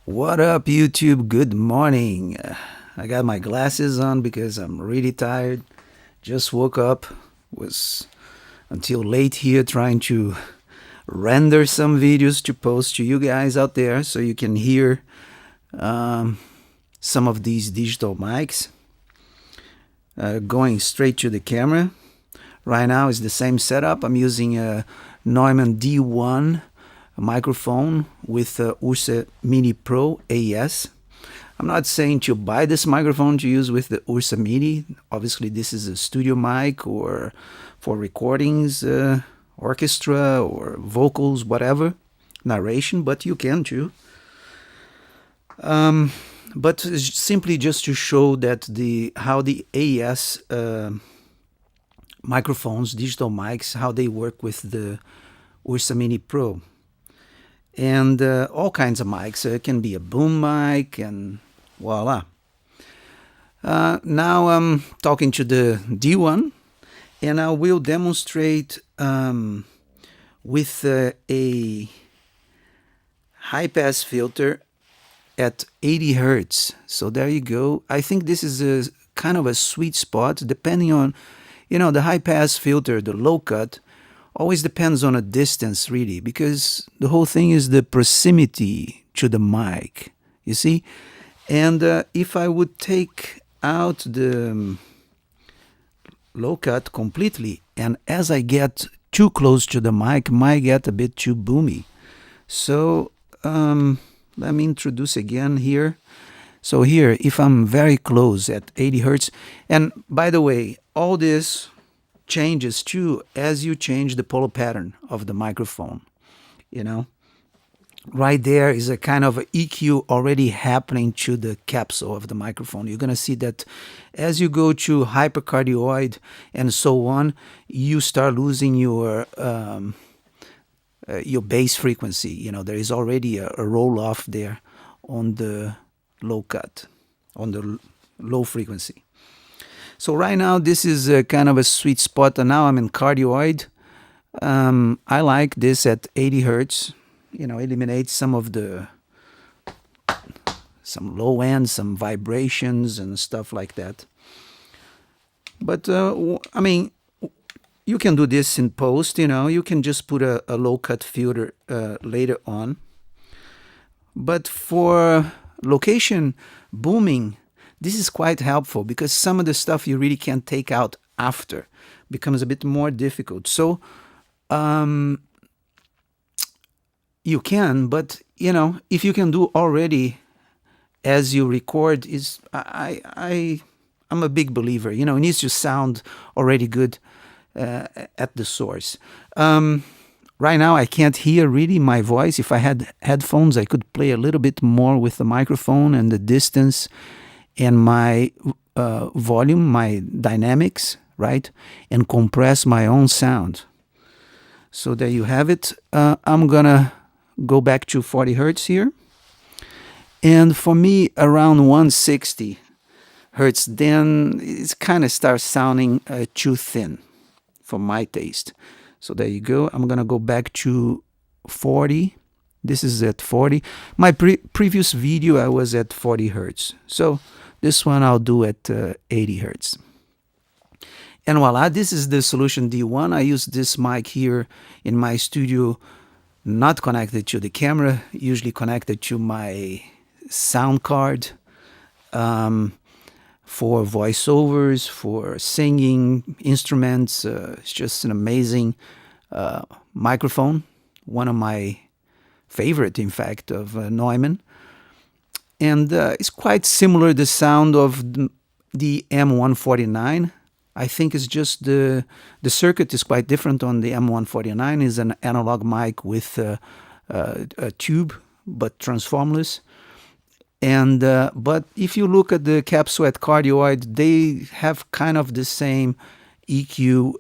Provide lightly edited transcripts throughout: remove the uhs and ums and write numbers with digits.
What up, YouTube? Good morning. I got my glasses on because I'm really tired. Just woke up. Was until late here trying to render some videos to post to you guys out there so you can hear some of these digital mics. Going straight to the camera. Right now is the same setup. I'm using a Neumann D-01 microphone with Ursa Mini Pro AES. I'm not saying to buy this microphone to use with the Ursa Mini. Obviously, this is a studio mic or for recordings, orchestra or vocals, whatever, narration, but you can too. But simply just to show that how the AES microphones, digital mics, how they work with the Ursa Mini Pro. And all kinds of mics. It can be a boom mic, and voila. Now I'm talking to the D1, and I will demonstrate with a high-pass filter at 80 hertz. So there you go. I think this is a kind of a sweet spot, depending on, the high-pass filter, the low-cut, always depends on a distance, really, because the whole thing is the proximity to the mic, you see? And if I would take out the low cut completely, and as I get too close to the mic, might get a bit too boomy. So let me introduce again here. So here, if I'm very close at 80 hertz, and by the way, all this changes too as you change the polo pattern of the microphone. Right there is a kind of a EQ already happening to the capsule of the microphone. You're going to see that as you go to hypercardioid and so on, you start losing your bass frequency. There is already a roll off there on the low cut, on the low frequency. So right now, this is a kind of a sweet spot, and now I'm in cardioid. I like this at 80 hertz. Eliminate some low end, some vibrations and stuff like that. But, you can do this in post, You can just put a low-cut filter later on. But for location booming, this is quite helpful because some of the stuff you really can't take out after becomes a bit more difficult. So you can, but if you can do already as you record, I'm a big believer. It needs to sound already good at the source. Right now, I can't hear really my voice. If I had headphones, I could play a little bit more with the microphone and the distance and my volume, my dynamics, right? And compress my own sound. So there you have it. I'm gonna go back to 40 hertz here. And for me, around 160 hertz, then it kind of starts sounding too thin for my taste. So there you go. I'm gonna go back to 40. This is at 40. My previous video, I was at 40 hertz. So this one I'll do at 80 hertz. And voila, this is the Solution D1. I use this mic here in my studio, not connected to the camera, usually connected to my sound card for voiceovers, for singing, instruments. It's just an amazing microphone, one of my favorite, in fact, of Neumann. And it's quite similar, the sound of the M149. I think it's just the circuit is quite different on the M149. It's an analog mic with a tube, but transformless. And but if you look at the capsule at cardioid, they have kind of the same EQ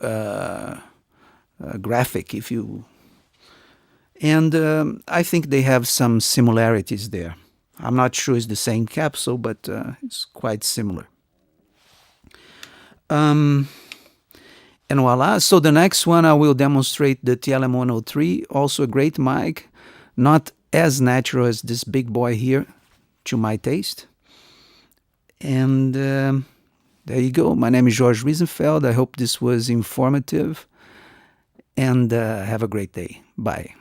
graphic, and I think they have some similarities there. I'm not sure it's the same capsule, but it's quite similar. And voila. So the next one, I will demonstrate the TLM103, also a great mic, not as natural as this big boy here. to my taste. And there you go. My name is Jorge Riesenfeld. I hope this was informative. And have a great day. Bye.